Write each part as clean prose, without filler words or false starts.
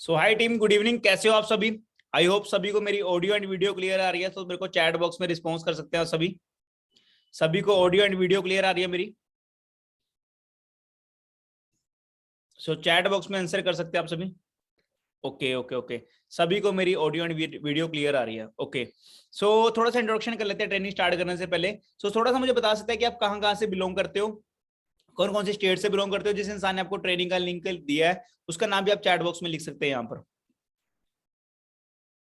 सो हाय team, good evening. कैसे हो आप सभी? आई होप सभी को मेरी ऑडियो एंड वीडियो क्लियर आ रही है। तो मेरे को चैट बॉक्स में रिस्पॉन्स कर सकते हैं सभी। सभी को ऑडियो एंड वीडियो क्लियर आ रही है मेरी? सो चैट बॉक्स में आंसर कर सकते हैं आप सभी। ओके ओके ओके, सभी को मेरी ऑडियो एंड वीडियो क्लियर आ रही है। ओके, सो थोड़ा सा इंट्रोडक्शन कर लेते हैं ट्रेनिंग स्टार्ट करने से पहले। सो थोड़ा सा मुझे बता सकते हैं कि आप कहाँ कहाँ से बिलोंग करते हो, कौन कौन सी स्टेट से बिलोंग करते हो। जिस इंसान ने आपको ट्रेनिंग का लिंक दिया है उसका नाम भी आप चैट बॉक्स में लिख सकते हैं यहाँ पर।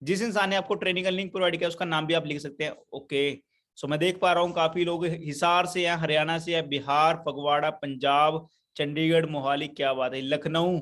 जिस इंसान ने आपको ट्रेनिंग का लिंक प्रोवाइड किया उसका नाम भी आप लिख सकते हैं। ओके, सो मैं देख पा रहा हूँ काफी लोग हिसार से हैं, हरियाणा से है, बिहार, फगवाड़ा, पंजाब, चंडीगढ़, मोहाली, क्या बात है, लखनऊ।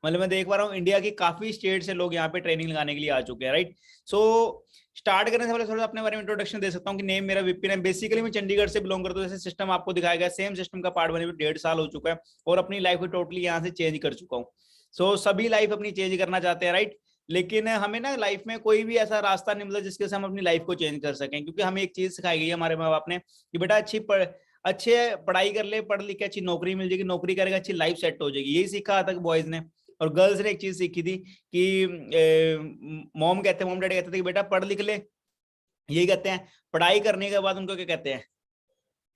मतलब मैं देख पा रहा हूँ इंडिया की काफी स्टेट से लोग यहाँ पे ट्रेनिंग लगाने के लिए आ चुके हैं, राइट। सो स्टार्ट करने से पहले थोड़ा अपने बारे में इंट्रोडक्शन दे सकता हूँ कि नेम मेरा विपिन है। बेसिकली मैं चंडीगढ़ से बिलोंग करता हूँ। जैसे सिस्टम आपको दिखाया गया, सेम सिस्टम का पार्ट बने हुए 1.5 साल हो चुका है और अपनी लाइफ को टोटली यहाँ से चेंज कर चुका हूँ। सो सभी लाइफ अपनी चेंज करना चाहते हैं, राइट। लेकिन हमें ना लाइफ में कोई भी ऐसा रास्ता नहीं मिलता जिसके से हम अपनी लाइफ को चेंज कर सकें, क्योंकि हमें एक चीज सिखाई गई है हमारे माँ बाप ने कि बेटा अच्छे पढ़ाई कर ले, पढ़ लिख के अच्छी नौकरी मिल जाएगी, नौकरी करेगा अच्छी लाइफ सेट हो जाएगी। यही सीखा था बॉयज ने। और गर्ल्स ने एक चीज सीखी थी कि मॉम डैडी कहते थे कि बेटा पढ़ लिख ले। यही कहते हैं। पढ़ाई करने के बाद उनको क्या कहते हैं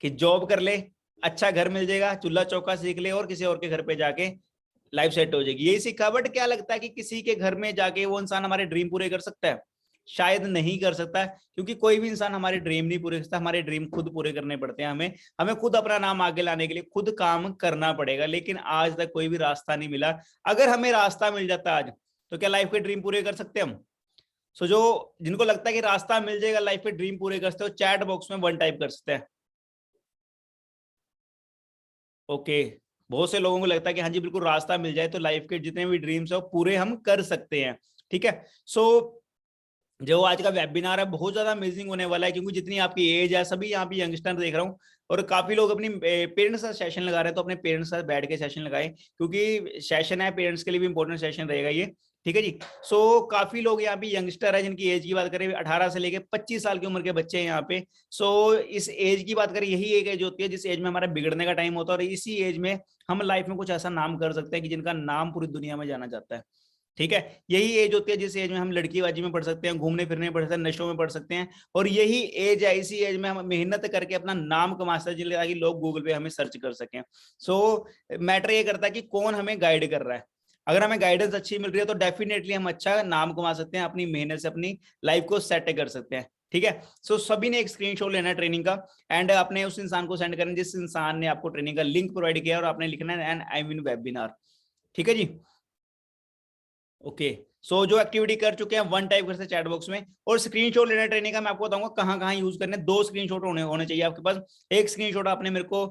कि जॉब कर ले, अच्छा घर मिल जाएगा, चूल्हा चौका सीख ले और किसी और के घर पे जाके लाइफ सेट हो जाएगी। यही सीखा। बट क्या लगता है कि किसी के घर में जाके वो इंसान हमारे ड्रीम पूरे कर सकता है? शायद नहीं कर सकता, क्योंकि कोई भी इंसान हमारे ड्रीम नहीं पूरे कर सकता। हमारे ड्रीम खुद पूरे करने पड़ते हैं। हमें हमें खुद अपना नाम आगे लाने के लिए खुद काम करना पड़ेगा। लेकिन आज तक कोई भी रास्ता नहीं मिला। अगर हमें रास्ता मिल जाता आज, तो क्या लाइफ के ड्रीम पूरे कर सकते हम? सो जो जिनको लगता है कि रास्ता मिल जाएगा लाइफ के ड्रीम पूरे कर सकते हो, चैट बॉक्स में 1 टाइप कर सकते हैं। ओके, बहुत से लोगों को लगता है कि हाँ जी बिल्कुल रास्ता मिल जाए तो लाइफ के जितने भी ड्रीम्स है वो पूरे हम कर सकते हैं। ठीक है। सो जो आज का वेबिनार है बहुत ज्यादा अमेजिंग होने वाला है, क्योंकि जितनी आपकी एज है, सभी यहाँ पे यंगस्टर देख रहा हूँ और काफी लोग अपनी पेरेंट्स का सेशन लगा रहे हैं। तो अपने पेरेंट्स के साथ बैठ के सेशन लगाए, क्योंकि सेशन है पेरेंट्स के लिए भी इंपॉर्टेंट सेशन रहेगा ये। ठीक है जी। सो काफी लोग यहाँ पे यंगस्टर है, जिनकी एज की बात करें 18 से लेके 25 साल की उम्र के बच्चे हैं यहाँ पे। सो इस एज की बात करें, यही एक एज होती है जिस एज में हमारा बिगड़ने का टाइम होता है, और इसी एज में हम लाइफ में कुछ ऐसा नाम कर सकते हैं कि जिनका नाम पूरी दुनिया में जाना जाता है। ठीक है। यही एज होती है जिस एज में हम लड़कीबाजी में पढ़ सकते हैं, घूमने फिरने में पढ़ सकते हैं, नशों में पढ़ सकते हैं। और यही एज है, इसी एज में हम मेहनत करके अपना नाम कमा सकते हैं ताकि लोग गूगल पे हमें सर्च कर सकें। सो मैटर ये करता है कि कौन हमें गाइड कर रहा है। अगर हमें गाइडेंस अच्छी मिल रही है तो डेफिनेटली हम अच्छा नाम कमा सकते हैं, अपनी मेहनत से अपनी लाइफ को सेट कर सकते हैं। ठीक है। सो सभी ने एक स्क्रीनशॉट लेना है ट्रेनिंग का, एंड अपने उस इंसान को सेंड करना जिस इंसान ने आपको ट्रेनिंग का लिंक प्रोवाइड किया, और आपने लिखना है एंड आई मीन वेबिनार। ठीक है जी। ओके, सो जो एक्टिविटी कर चुके हैं 1 टाइप करते चैट बॉक्स में। और स्क्रीनशॉट लेना ट्रेनिंग का मैं आपको बताऊंगा कहां कहां यूज करने। 2 स्क्रीनशॉट होने चाहिए आपके पास। एक स्क्रीनशॉट आपने मेरे को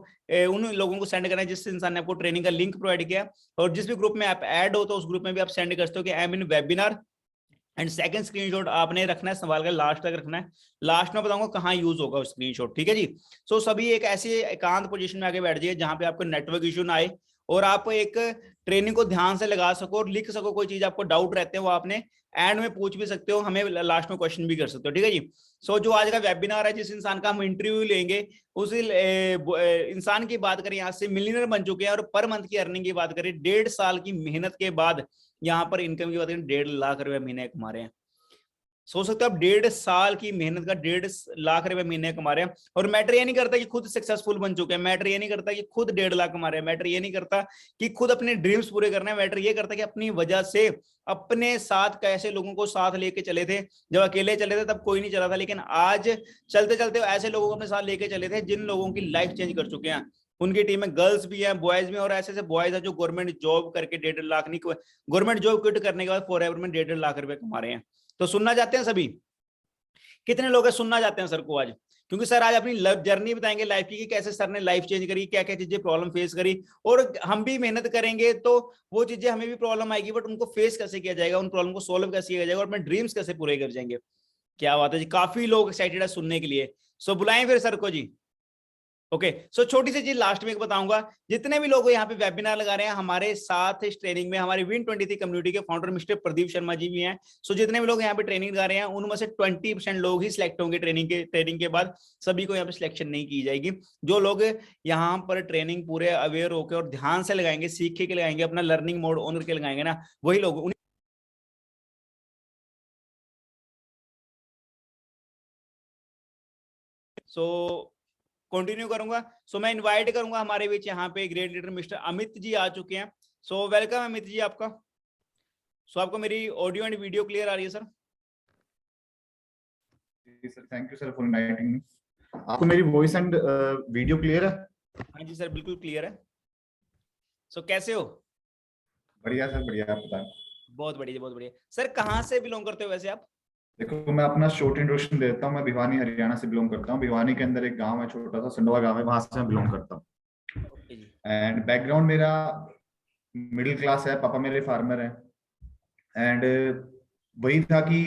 उन लोगों को सेंड करना है जिस इंसान ने आपको ट्रेनिंग का लिंक प्रोवाइड किया, और जिस भी ग्रुप में आप ऐड हो तो उस ग्रुप में भी आप सेंड कर सकते हो कि I am in webinar. And second screenshot आपने रखना है, संभाल कर लास्ट तक रखना है। लास्ट में बताऊंगा कहां यूज होगा स्क्रीनशॉट। ठीक है जी। सो सभी एक ऐसी एकांत पोजीशन में आके बैठ जाइए जहां पे आपको नेटवर्क इशू ना आए, और आप एक ट्रेनिंग को ध्यान से लगा सको और लिख सको। कोई चीज आपको डाउट रहते हैं वो आपने एंड में पूछ भी सकते हो, हमें लास्ट में क्वेश्चन भी कर सकते हो। ठीक है जी। सो जो आज का वेबिनार है, जिस इंसान का हम इंटरव्यू लेंगे, उस इंसान की बात करें यहाँ से मिलियनर बन चुके हैं, और पर मंथ की अर्निंग की बात करें 1.5 साल की मेहनत के बाद यहाँ पर इनकम की बात करें 1.5 लाख रुपए महीने कमा रहे हैं। सोच सकते हो आप, 1.5 साल की मेहनत का 1.5 लाख रुपए महीने कमा रहे हैं। और मैटर ये नहीं करता कि खुद सक्सेसफुल बन चुके हैं, मैटर ये नहीं करता कि खुद 1.5 लाख कमा रहे हैं, मैटर ये नहीं करता कि खुद अपने ड्रीम्स पूरे करने हैं, मैटर ये करता कि अपनी वजह से अपने साथ कैसे लोगों को साथ लेके चले थे। जब अकेले चले थे तब कोई नहीं चला था, लेकिन आज चलते चलते ऐसे लोगों को अपने साथ लेके चले थे जिन लोगों की लाइफ चेंज कर चुके हैं। उनकी टीम में गर्ल्स भी हैं, बॉयज भी, और ऐसे ऐसे बॉयज हैं जो गवर्नमेंट जॉब करके 1.5 लाख नहीं, गवर्नमेंट जॉब क्विट करने के बाद फॉरएवर में 1.5 लाख रुपए कमा रहे हैं। तो सुनना चाहते हैं सभी? कितने लोग सुनना चाहते हैं सर को आज? क्योंकि सर आज अपनी जर्नी बताएंगे लाइफ की कि कैसे सर ने लाइफ चेंज करी, क्या क्या चीजें प्रॉब्लम फेस करी। और हम भी मेहनत करेंगे तो वो चीजें हमें भी प्रॉब्लम आएगी, बट उनको फेस कैसे किया जाएगा, उन प्रॉब्लम को सोल्व कैसे किया जाएगा, और अपने ड्रीम्स कैसे पूरे कर जाएंगे। क्या बात है जी, काफी लोग एक्साइटेड है सुनने के लिए। सो बुलाएं फिर सर को जी। ओके, सो छोटी सी चीज लास्ट में एक बताऊंगा। जितने भी लोग यहाँ पे वेबिनार लगा रहे हैं हमारे साथ इस ट्रेनिंग में, हमारे Win23 कम्युनिटी के फाउंडर मिस्टर प्रदीप शर्मा जी भी हैं। सो जितने भी लोग यहाँ पे ट्रेनिंग लगा रहे हैं उनमें से 20% लोग ही सिलेक्ट होंगे ट्रेनिंग के बाद। सभी को यहाँ पे सिलेक्शन नहीं की जाएगी। जो लोग यहाँ पर ट्रेनिंग पूरे अवेयर होकर और ध्यान से लगाएंगे, सीख के लगाएंगे, अपना लर्निंग मोड ऑन करके लगाएंगे ना, वही लोग सो कंटिन्यू करूंगा। सो मैं इनवाइट करूंगा हमारे बीच यहाँ पे great leader mister Amit ji आ चुके हैं। सो वेलकम अमित जी आपका। सो आपको मेरी ऑडियो एंड वीडियो क्लियर आ रही है sir? Sir thank you sir for inviting me. आपको मेरी वॉइस एंड वीडियो क्लियर है? हाँ जी सर बिल्कुल क्लियर है। सो कैसे हो? बढ़िया सर बढ़िया, आप बताएं। बहुत बढ़िया बहुत बढ़िया। सर कहाँ से बिलोंग करते हो वैसे आप? देखो मैं अपना शॉर्ट इंट्रोडक्शन देता हूँ। मैं भिवानी हरियाणा से बिलोंग करता हूँ। भिवानी के अंदर एक गांव है, छोटा सा संडवा गांव है, वहां से मैं बिलोंग करता हूँ। ओके जी। एंड बैकग्राउंड मेरा मिडिल क्लास है, पापा मेरे फार्मर हैं। एंड वही था कि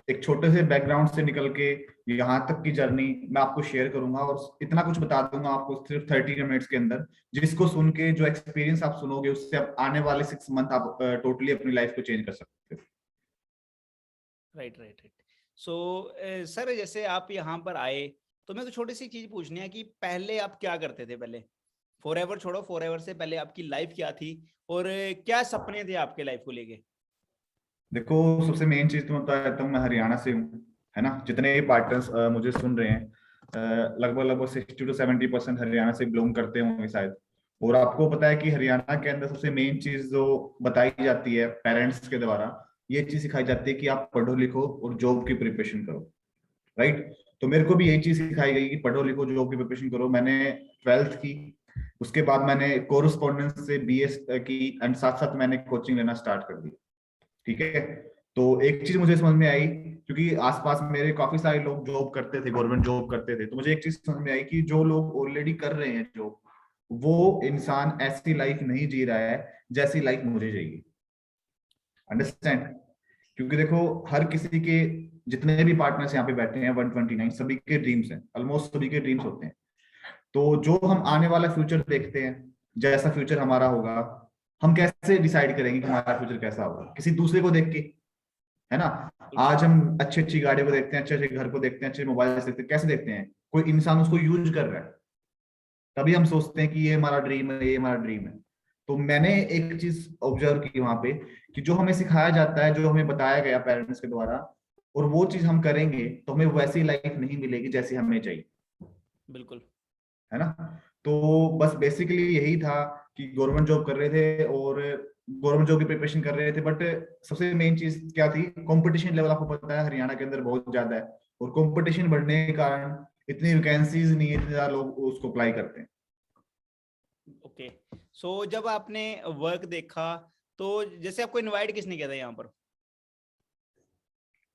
एक छोटे से बैकग्राउंड से निकल के यहाँ तक की जर्नी मैं आपको शेयर करूंगा और इतना कुछ बता दूंगा आपको सिर्फ 30 मिनट्स के अंदर, जिसको सुन के जो एक्सपीरियंस आप सुनोगे उससे आप आने वाले 6 मंथ आप टोटली अपनी लाइफ को चेंज कर सकते हो। Right right right. So sir जैसे आप यहाँ पर आए तो मेरे को छोटी सी चीज पूछनी है कि पहले आप क्या करते थे? पहले फॉरएवर छोड़ो, फॉरएवर से पहले आपकी लाइफ क्या थी और क्या सपने थे आपके लाइफ को लेके? देखो सबसे मेन चीज तो मैं बता देता हूँ, मैं हरियाणा से हूँ, है ना। जितने पार्टनर्स मुझे सुन रहे हैं लगभग लगभग 60 to 70% हरियाणा से बिलोंग करते होंगे शायद। और आपको पता है कि हरियाणा के अंदर सबसे मेन चीज जो बताई जाती है पेरेंट्स के द्वारा, ये चीज सिखाई जाती है कि आप पढ़ो लिखो और जॉब की प्रिपरेशन करो, राइट। तो मेरे को भी यही चीज सिखाई गई कि पढ़ो लिखो जॉब की प्रिपरेशन करो। मैंने 12th की, उसके बाद मैंने कोरस्पॉन्डेंस से बीएस की एंड साथ साथ मैंने कोचिंग लेना स्टार्ट कर दिया, ठीक है। तो एक चीज मुझे समझ में आई, क्योंकि आसपास मेरे काफी सारे लोग जॉब करते थे, गवर्नमेंट जॉब करते थे, तो मुझे एक चीज समझ में आई कि जो लोग ऑलरेडी कर रहे हैं जॉब, वो इंसान ऐसी लाइफ नहीं जी रहा है जैसी लाइफ मुझे चाहिए। अंडरस्टैंड? क्योंकि देखो हर किसी के, जितने भी पार्टनर्स यहाँ पे बैठे हैं 129, सभी के ड्रीम्स हैं, ऑलमोस्ट सभी के ड्रीम्स होते हैं। तो जो हम आने वाला फ्यूचर देखते हैं, जैसा फ्यूचर हमारा होगा, हम कैसे डिसाइड करेंगे कि हमारा फ्यूचर कैसा होगा? किसी दूसरे को देख के, है ना। आज हम अच्छी अच्छी गाड़ियों को देखते हैं, अच्छे अच्छे घर को देखते हैं, अच्छे मोबाइल देखते हैं, कैसे देखते हैं? कोई इंसान उसको यूज कर रहा है, तभी हम सोचते हैं कि ये हमारा ड्रीम है, ये हमारा ड्रीम है। तो मैंने एक चीज ऑब्जर्व की वहां पे, कि जो हमें सिखाया जाता है, जो हमें बताया गया पेरेंट्स के द्वारा, और वो चीज हम करेंगे तो हमें वैसी लाइफ नहीं मिलेगी जैसी हमें चाहिए, बिल्कुल। है ना। तो बस बेसिकली यही था कि गवर्नमेंट जॉब कर रहे थे और गवर्नमेंट जॉब की प्रिपरेशन कर रहे थे, बट सबसे मेन चीज क्या थी? कंपटीशन लेवल आपको पता है हरियाणा के अंदर बहुत ज्यादा है, और कंपटीशन बढ़ने के कारण इतनी वैकेंसीज नहीं है, इतने ज्यादा लोग उसको अप्लाई करते हैं। ओके। सो जब आपने वर्क देखा तो जैसे आपको इनवाइट किसने किया था यहाँ पर?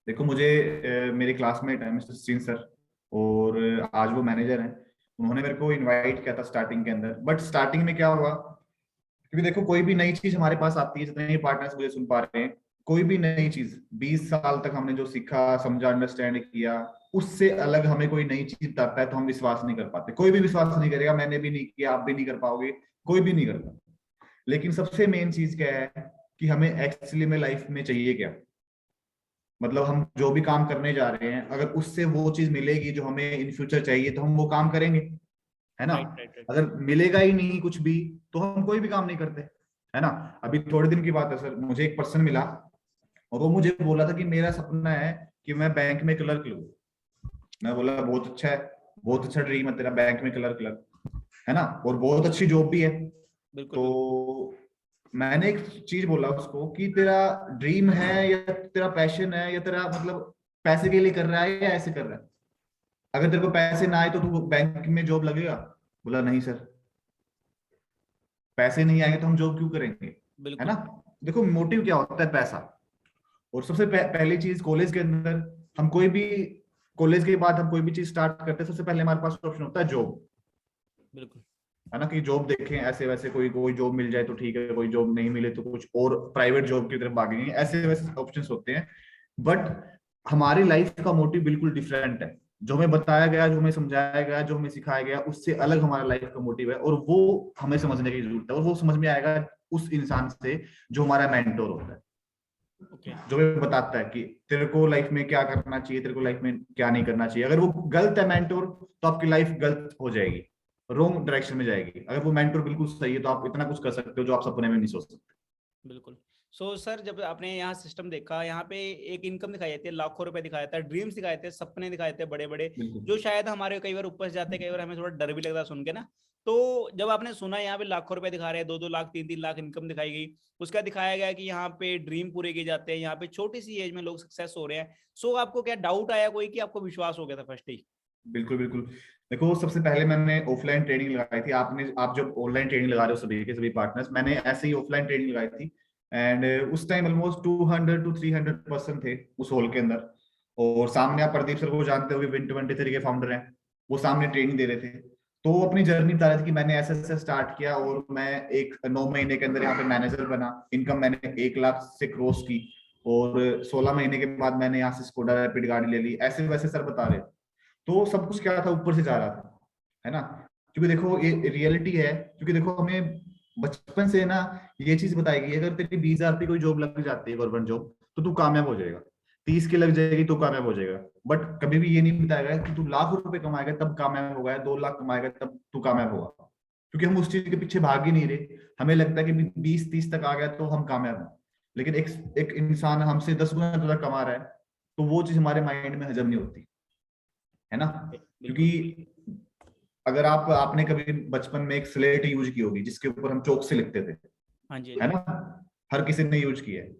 देखो मुझे मेरे क्लासमेट है मिस्टर सचिन सर, और आज वो मैनेजर हैं। उन्होंने मेरे को इनवाइट किया था स्टार्टिंग के अंदर। बट स्टार्टिंग में क्या हुआ, क्योंकि देखो कोई भी नई चीज हमारे पास आती है, जितने भी पार्टनर्स मुझे सुन पा रहे हैं, कोई भी नई चीज 20 साल तक हमने जो सीखा समझा अंडरस्टैंड किया, उससे अलग हमें कोई नई चीज बताता है तो हम विश्वास नहीं कर पाते। कोई भी विश्वास नहीं करेगा, मैंने भी नहीं किया, आप भी नहीं कर पाओगे, कोई भी नहीं करता। लेकिन सबसे मेन चीज क्या है कि हमें एक्चुअली में लाइफ में चाहिए क्या? मतलब हम जो भी काम करने जा रहे हैं, अगर उससे वो चीज मिलेगी जो हमें इन फ्यूचर चाहिए, तो हम वो काम करेंगे, है ना। Right right right. अगर मिलेगा ही नहीं कुछ भी, तो हम कोई भी काम नहीं करते, है ना। अभी थोड़े दिन की बात है सर, मुझे एक पर्सन मिला और वो मुझे बोला था कि मेरा सपना है कि मैं बैंक में क्लर्क लूं। मैं बोला बहुत अच्छा है, बहुत अच्छा ड्रीम है तेरा, बैंक में क्लर्क, है ना, और बहुत अच्छी जॉब भी है। बिल्कुल बिल्कुल। तो मैंने एक चीज बोला उसको कि तेरा ड्रीम है या तेरा पैशन है, या तेरा मतलब पैसे के लिए कर रहा है या ऐसे कर रहा है? अगर तेरे को पैसे ना आए तो तू बैंक में जॉब लगेगा? बोला नहीं सर, पैसे नहीं आएंगे तो हम जॉब क्यों करेंगे, है ना। बिल्कुल देखो मोटिव क्या होता है? पैसा। और सबसे पहली चीज कॉलेज के अंदर, हम कोई भी, कॉलेज के बाद हम कोई भी चीज स्टार्ट करते हैं, सबसे पहले हमारे पास ऑप्शन होता है जॉब, बिल्कुल। है ना। कि जॉब देखें ऐसे वैसे, कोई कोई जॉब मिल जाए तो ठीक है, कोई जॉब नहीं मिले तो कुछ और प्राइवेट जॉब की तरफ भागेंगे, ऐसे वैसे ऑप्शंस होते हैं। बट हमारी लाइफ का मोटिव बिल्कुल डिफरेंट है। जो हमें बताया गया, जो हमें समझाया गया, जो हमें सिखाया गया, उससे अलग हमारा लाइफ का मोटिव है, और वो हमें समझने की जरूरत है। और वो समझ में आएगा उस इंसान से जो हमारा मेंटोर होता है, ओके। जो हमें बताता है कि तेरे को लाइफ में क्या करना चाहिए, तेरे को लाइफ में क्या नहीं करना चाहिए। अगर वो गलत है मेंटोर, तो आपकी लाइफ गलत हो जाएगी, रॉन्ग डायरेक्शन में जाएगी। अगर वो मेंटोर बिल्कुल सही है, तो आप इतना कुछ कर सकते हो जो आप सपने में नहीं सोच सकते। बिल्कुल। सो सर जब आपने यहाँ सिस्टम देखा, यहाँ पे एक इनकम दिखाई जाती है, लाखों रुपए दिखाया जाता है, ड्रीम्स दिखाए थे, सपने दिखाए थे बड़े बड़े, बिल्कुल जो शायद हमारे कई बार ऊपर से जाते हैं, कई बार हमें थोड़ा डर भी लगता है सुन के ना। तो जब आपने सुना यहाँ पे लाखों रुपए दिखा रहे हैं, 2-2 लाख 3-3 लाख इनकम दिखाई गई, उसका दिखाया गया कि यहाँ पे ड्रीम पूरे किए जाते हैं, यहाँ पे छोटी सी एज में लोग सक्सेस हो रहे हैं, सो आपको क्या डाउट आया कोई, कि आपको विश्वास हो गया था फर्स्ट ही? बिल्कुल बिल्कुल। देखो सबसे पहले मैंने ऑफलाइन ट्रेनिंग लगाई थी। आप जब ऑनलाइन ट्रेनिंग लगा रहे हो सभी के सभी पार्टनर्स, मैंने ऐसे ही ऑफलाइन ट्रेनिंग लगाई थी। एंड उस टाइम ऑलमोस्ट 200 to 300 पर्सन थे उस हॉल के अंदर। और सामने आप प्रदीप सर को जानते हो, Win23 के फाउंडर हैं, वो सामने ट्रेनिंग दे रहे थे। तो वो अपनी जर्नी बता रहे थे कि मैंने ऐसे ऐसे स्टार्ट किया और मैं एक 9 महीने के अंदर यहाँ पे मैनेजर बना, इनकम मैंने 1 लाख से क्रॉस की, और 16 महीने के बाद मैंने यहाँ से स्कोडा रैपिड गाड़ी ले ली। ऐसे वैसे सर बता रहे। तो सब कुछ क्या था, ऊपर से जा रहा था, है ना। क्योंकि देखो ये रियलिटी है, क्योंकि देखो हमें बचपन से ना ये चीज बताई गई है, अगर तेरी 20,000 की कोई जॉब लग जाती है, गवर्नमेंट जॉब, तो तू कामयाब हो जाएगा। 30 की लग जाएगी तो कामयाब हो जाएगा। बट कभी भी ये नहीं बताया गया कि तू लाख रुपए कमाएगा तब कामयाब होगा, 2 लाख कमाएगा तब तू कामयाब होगा। क्योंकि हम उस चीज के पीछे भाग ही नहीं रहे। हमें लगता है कि 20-30 तक आ गया तो हम कामयाब हैं। लेकिन एक इंसान हमसे 10 गुना ज्यादा कमा रहा है, तो वो चीज हमारे माइंड में हजम नहीं होती, है ना। बिल्कुल। क्योंकि अगर आपने कभी बचपन में एक स्लेट यूज की होगी जिसके ऊपर हम चौक से लिखते थे, हाँ जी, है ना, हर किसी ने यूज किया है।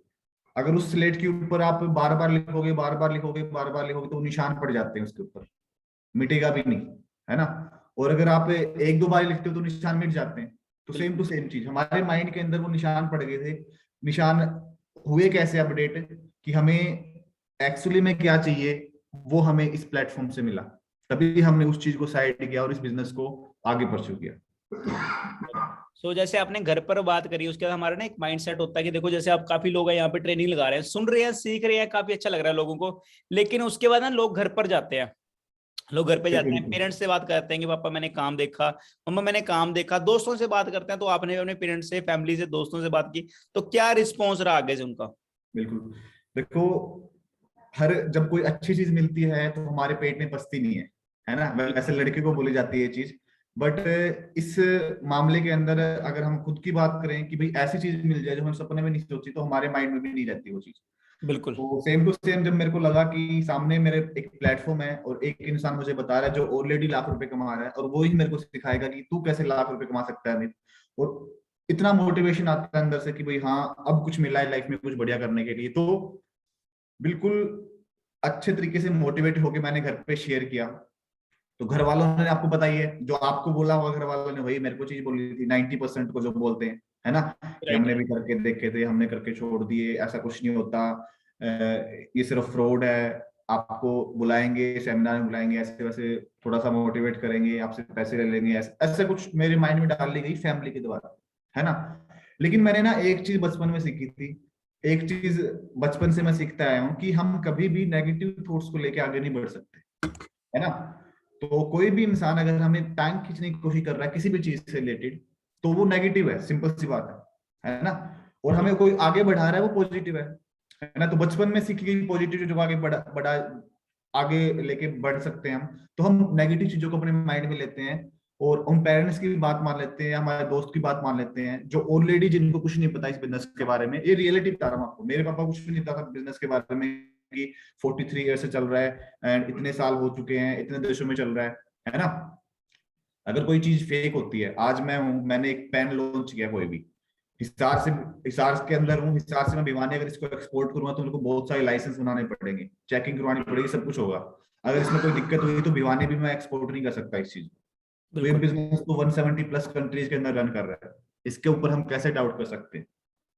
अगर उस स्लेट के ऊपर आप बार बार लिखोगे, बार बार लिखोगे, बार बार लिखोगे, तो निशान पड़ जाते हैं उसके ऊपर, मिटेगा भी नहीं, है ना। और अगर आप 1-2 बार लिखते हो तो निशान मिट जाते हैं। तो सेम टू सेम चीज हमारे माइंड के अंदर वो निशान पड़ गए थे। निशान हुए कैसे अपडेट, कि हमें एक्चुअली में क्या चाहिए वो हमें इस प्लेटफॉर्म से मिला, तभी हमने उस चीज को साइड किया और इस बिजनेस को आगे परस्यू किया। सो जैसे आपने घर पर बात करी, उसके बाद हमारा ना एक माइंडसेट होता है कि देखो जैसे आप काफी लोग हैं यहाँ पे ट्रेनिंग लगा रहे हैं, सुन रहे हैं, सीख रहे हैं, काफी अच्छा लग रहा है लोगों को, लेकिन उसके बाद ना लोग घर पर जाते हैं, लोग घर पे जाते हैं, बिल्कुल पेरेंट्स से बात करते हैं कि पापा मैंने काम देखा, मम्मा मैंने काम देखा, दोस्तों से बात करते हैं। तो आपने अपने पेरेंट्स से, फैमिली से, दोस्तों से बात की, तो क्या रिस्पॉन्स रहा आगे से उनका? बिल्कुल। देखो हर जब कोई अच्छी चीज मिलती है तो हमारे पेट में पचती नहीं है ना। वैसे लड़के को बोली जाती है ये चीज, बट इस मामले के अंदर अगर हम खुद की बात करें कि भाई ऐसी चीज मिल जाए जो हम सपने में नहीं सोची, तो हमारे माइंड में भी नहीं रहती वो चीज। बिल्कुल। तो सेम टू सेम जब मेरे को लगा कि सामने मेरे एक प्लेटफॉर्म है और एक इंसान मुझे बता रहा है जो ऑलरेडी लाख रुपए कमा रहा है, और वो ही मेरे को सिखाएगा कि तू कैसे लाख रुपए कमा सकता है अमित, और इतना मोटिवेशन आता है अंदर से कि भाई हाँ अब कुछ मिला है लाइफ में कुछ बढ़िया करने के लिए, तो बिल्कुल अच्छे तरीके से मोटिवेट होके मैंने घर पे शेयर किया। तो घर वालों ने आपको पता ही है, जो आपको बोला हुआ घर वालों ने वही मेरे को चीज बोली थी। 90% को जो बोलते हैं, है ना, कि राइट हमने भी राइट। करके देखे थे, हमने करके छोड़ दिए, ऐसा कुछ नहीं होता, ये सिर्फ फ्रॉड है, आपको बुलाएंगे सेमिनार में, बुलाएंगे ऐसे वैसे, थोड़ा सा मोटिवेट करेंगे, आपसे पैसे ले लेंगे, ऐसे कुछ मेरे माइंड में डाल दी गई फैमिली के द्वारा, है ना। लेकिन मैंने ना एक चीज बचपन में सीखी थी, एक चीज बचपन से मैं सीखता आया हूँ कि हम कभी भी नेगेटिव थॉट्स को लेके आगे नहीं बढ़ सकते, है ना। तो कोई भी इंसान अगर हमें टांग खींचने की कोशिश कर रहा है किसी भी चीज से रिलेटेड, तो वो नेगेटिव है, सिंपल सी बात है ना। और हमें कोई आगे बढ़ा रहा है वो पॉजिटिव है ना। तो बचपन में सीखी गई पॉजिटिव जो आगे बढ़ा बढ़ा आगे लेके बढ़ सकते हैं हम, तो हम नेगेटिव चीजों को अपने माइंड में लेते हैं और उन पेरेंट्स की भी बात मान लेते हैं, हमारे दोस्त की बात मान लेते हैं जो ऑलरेडी जिनको कुछ नहीं पता इस बिजनेस के बारे में। ये रियलिटी बता रहा हूँ आपको, मेरे पापा कुछ भी नहीं पता था बिजनेस के बारे में, कि 43 ईयर से चल रहा है एंड इतने साल हो चुके हैं, इतने देशों में चल रहा है ना। अगर कोई चीज फेक होती है, आज मैं हूं, मैंने एक पेन लॉन्च किया कोई भी, हिसार के अंदर हूँ, हिसार से मैं भिवानी अगर इसको एक्सपोर्ट करूंगा तो मेरे को बहुत सारे लाइसेंस बनाने पड़ेंगे, चेकिंग करवानी पड़ेगी, सब कुछ होगा। अगर इसमें कोई दिक्कत हुई तो भिवानी भी मैं एक्सपोर्ट नहीं कर सकता इस चीज। तो ये बिल्कुल बिजनेस तो 170 प्लस कंट्रीज के अंदर रन कर रहा है, इसके ऊपर हम कैसे डाउट कर सकते हैं,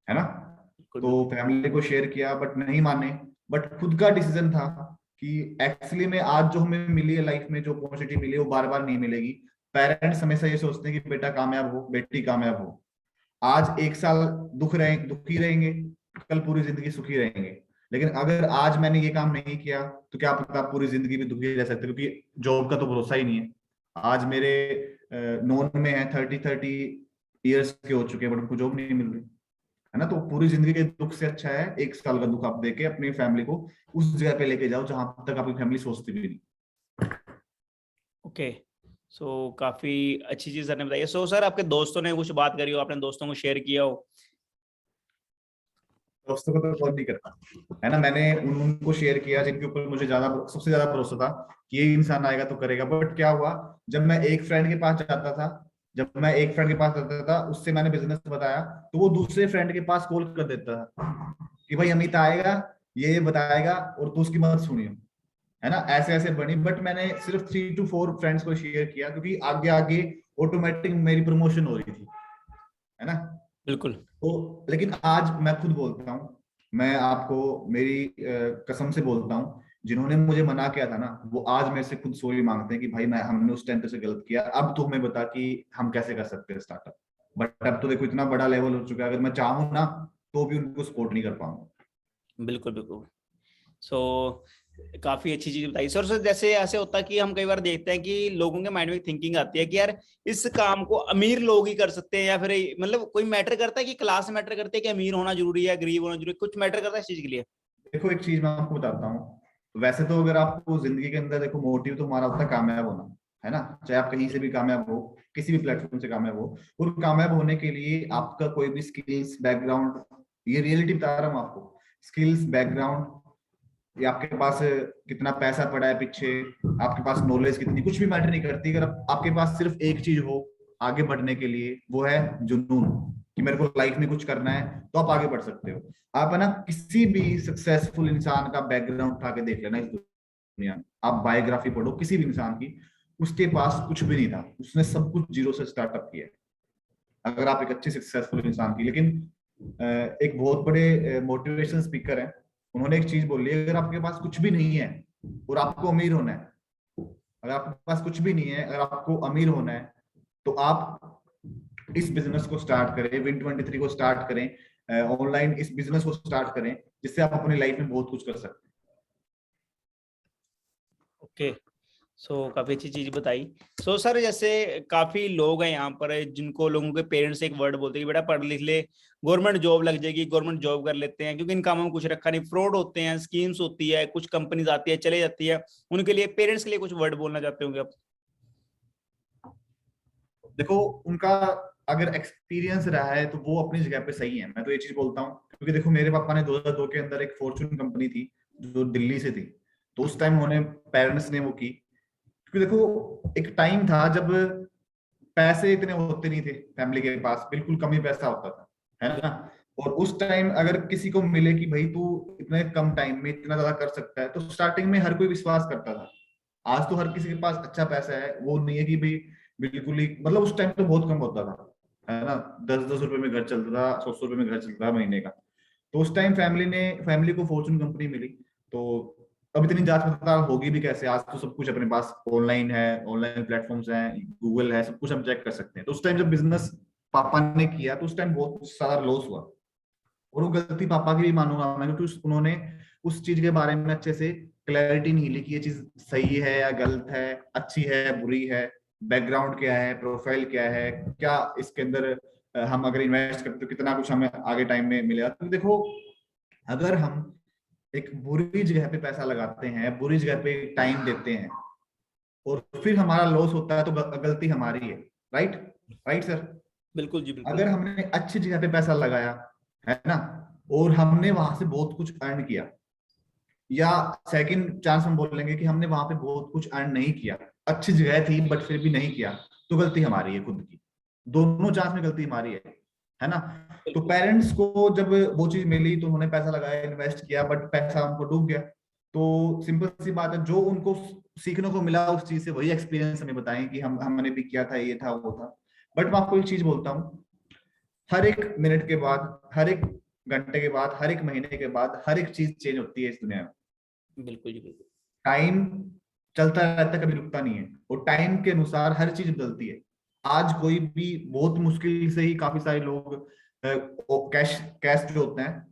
है ना। बिल्कुल। तो बिल्कुल फैमिली को शेयर किया बट नहीं माने, बट खुद का डिसीजन था कि एक्चुअली में आज जो हमें मिली है लाइफ में, जो अपॉर्चुनिटी मिली है वो बार बार नहीं मिलेगी। पेरेंट्स हमेशा ये सोचते हैं कि बेटा कामयाब हो, बेटी कामयाब हो। आज एक साल दुखी रहेंगे, कल पूरी जिंदगी सुखी रहेंगे। लेकिन अगर आज मैंने ये काम नहीं किया तो क्या पता पूरी जिंदगी भी दुखी रह सकते, क्योंकि जॉब का तो भरोसा ही नहीं है। आज मेरे नॉन में है 30 ईयर्स के हो चुके हैं बट उनको जॉब नहीं मिल रही, है ना। तो पूरी जिंदगी के दुख से अच्छा है एक साल का दुख आप देके अपनी फैमिली को उस जगह पे लेके जाओ जहां तक आपकी फैमिली सोचती भी नहीं। ओके। सो काफी अच्छी चीज सर ने बताई। सो सर आपके दोस्तों ने कुछ बात करी हो, आपने दोस्तों को शेयर किया हो? दोस्तों को तो कॉल नहीं करता, है ना। मैंने उनको शेयर किया जिनके ऊपर मुझे सबसे ज्यादा भरोसा था कि ये इंसान आएगा तो करेगा। बट क्या हुआ, जब मैं एक फ्रेंड के पास जाता था, उससे मैंने बिजनेस बताया, तो वो दूसरे फ्रेंड के पास कॉल कर देता था कि भाई अमित आएगा, ये बताएगा और तू उसकी मत सुनियो, है ना। ऐसे ऐसे बनी। बट मैंने सिर्फ 3 to 4 फ्रेंड्स को शेयर किया, क्योंकि आगे आगे ऑटोमेटिक मेरी प्रमोशन हो रही थी, है ना। बिल्कुल। तो लेकिन आज मैं खुद बोलता हूँ, मैं आपको मेरी कसम से बोलता हूँ, जिन्होंने मुझे मना किया था ना, वो आज मेरे से खुद सॉरी मांगते हैं कि भाई हमने उस टाइम से गलत किया, अब तो हमें बता कि हम कैसे कर सकते हैं स्टार्टअप। बट अब तो देखो इतना बड़ा लेवल हो चुका है, अगर मैं चाहूँ ना तो भी उनको सपोर्ट नहीं कर पाऊंगा। बिल्कुल बिल्कुल। सो काफी अच्छी चीज बताई सर। सर जैसे ऐसे होता है कि हम कई बार देखते हैं कि लोगों के माइंड में थिंकिंग आती है कि यार इस काम को अमीर लोग ही कर सकते हैं, या फिर मतलब कोई मैटर करता है कि क्लास मैटर करती है कि अमीर होना जरूरी है गरीब होना जरूरी है, कुछ मैटर करता है इस चीज के लिए? देखो एक चीज मैं आपको बताता हूँ, वैसे तो अगर आपको जिंदगी के अंदर देखो मोटिव तो हमारा होता है कामयाब होना, है ना। चाहे आप कहीं से भी कामयाब हो, किसी भी प्लेटफॉर्म से कामयाब हो, और कामयाब होने के लिए आपका कोई भी स्किल्स बैकग्राउंड, ये रियलिटी बता रहा हूँ आपको, स्किल्स बैकग्राउंड, ये आपके पास कितना पैसा पड़ा है पीछे, आपके पास नॉलेज कितनी, कुछ भी मैटर नहीं करती। अगर आपके पास सिर्फ एक चीज हो आगे बढ़ने के लिए, वो है जुनून, कि मेरे को लाइफ में कुछ करना है, तो आप आगे बढ़ सकते हो। आप है ना, किसी भी सक्सेसफुल इंसान का बैकग्राउंड उठा के देख लेना इस दुनिया में, आप बायोग्राफी पढ़ो किसी भी इंसान की, उसके पास कुछ भी नहीं था, उसने सब कुछ जीरो से स्टार्टअप किया। अगर आप एक अच्छे सक्सेसफुल इंसान की, लेकिन एक बहुत बड़े मोटिवेशन स्पीकर है, उन्होंने एक चीज बोली, अगर आपके पास कुछ भी नहीं है और आपको अमीर होना है, अगर आपके पास कुछ भी नहीं है, अगर आपको अमीर होना है, तो आप इस बिजनेस को स्टार्ट करें, Win23 को स्टार्ट करें, ऑनलाइन इस बिजनेस को स्टार्ट करें, जिससे आप अपनी लाइफ में बहुत कुछ कर सकते हैं। ओके। सो काफी अच्छी चीज बताई। सो सर जैसे काफी लोग हैं यहाँ पर जिनको लोगों के पेरेंट्स एक वर्ड बोलते हैं कि बेटा पढ़ लिख ले, गवर्नमेंट जॉब लग जाएगी, गवर्नमेंट जॉब कर लेते हैं, क्योंकि इन कामों में कुछ रखा नहीं, फ्रॉड होते हैं, स्कीम्स होती है, कुछ कंपनीज आती है चले जाती है। उनके लिए, पेरेंट्स के लिए कुछ वर्ड बोलना चाहते होंगे आप? देखो उनका अगर एक्सपीरियंस रहा है तो वो अपनी जगह पे सही है, मैं तो ये चीज बोलता हूँ। क्योंकि देखो मेरे पापा ने 2002 के अंदर एक फॉर्चून कंपनी थी जो दिल्ली से थी, तो उस टाइम उन्होंने, पेरेंट्स ने वो की, क्योंकि देखो एक टाइम था जब पैसे इतने होते नहीं थे फैमिली के पास, बिल्कुल कम ही पैसा होता था, है ना। और उस टाइम अगर किसी को मिले कि भाई तू इतने कम टाइम में इतना ज्यादा कर सकता है, तो स्टार्टिंग में हर कोई विश्वास करता था। आज तो हर किसी के पास अच्छा पैसा है, वो नहीं है कि भाई बिल्कुल ही, मतलब उस टाइम तो बहुत कम होता था, है ना। 10-10 रुपए में घर चलता था, 100-100 रुपए में घर चलता था महीने का। तो उस टाइम फैमिली को फॉर्चून कंपनी मिली। तो अब इतनी जांच पड़ताल होगी भी कैसे, आज तो सब कुछ अपने पास ऑनलाइन है, ऑनलाइन प्लेटफॉर्म्स हैं, गूगल है, सब कुछ हम चेक कर सकते हैं। तो उस टाइम जब बिजनेस पापा ने किया, तो उस टाइम बहुत सारा लॉस हुआ, और वो गलती पापा की भी मानूंगा मैं, क्योंकि उन्होंने उस चीज के बारे में अच्छे से क्लैरिटी नहीं ली कि ये चीज सही है या गलत है, अच्छी है बुरी है, बैकग्राउंड क्या है, प्रोफाइल क्या है, क्या इसके अंदर हम अगर इन्वेस्ट करते तो कितना कुछ हमें आगे टाइम में मिलेगा। तो देखो अगर हम एक बुरी जगह पे पैसा लगाते हैं, बुरी जगह पे टाइम देते हैं, और फिर हमारा लॉस होता है, तो गलती हमारी है। Right, right sir. बिल्कुल जी बिल्कुल। अगर हमने अच्छी जगह पे पैसा लगाया, है ना, और हमने वहां से बहुत कुछ अर्न किया, या सेकंड चांस हम बोल लेंगे कि हमने वहां पे बहुत कुछ अर्न नहीं किया, अच्छी जगह थी बट फिर भी नहीं किया, तो गलती हमारी है खुद की। दोनों चांस में गलती हमारी है ना। तो बिल्कुल पेरेंट्स को जब वो चीज मिली तो उन्होंने पैसा लगाया, इन्वेस्ट किया, बट पैसा उनको डूब गया। तो सिंपल सी बात है, जो उनको सीखने को मिला उस चीज से, वही एक्सपीरियंस हमें बताएं कि हमने भी किया था, ये था वो था। बट मैं आपको एक चीज बोलता हूँ, हर एक मिनट के बाद, हर एक घंटे के बाद, हर एक महीने के बाद, हर एक चीज चेंज होती है इस दुनिया में। बिल्कुल जी बिल्कुल। टाइम चलता रहता है, कभी रुकता नहीं है, और टाइम के अनुसार हर चीज बदलती है। आज कोई भी बहुत मुश्किल से ही काफी सारे लोग कैश कैश जो होते हैं,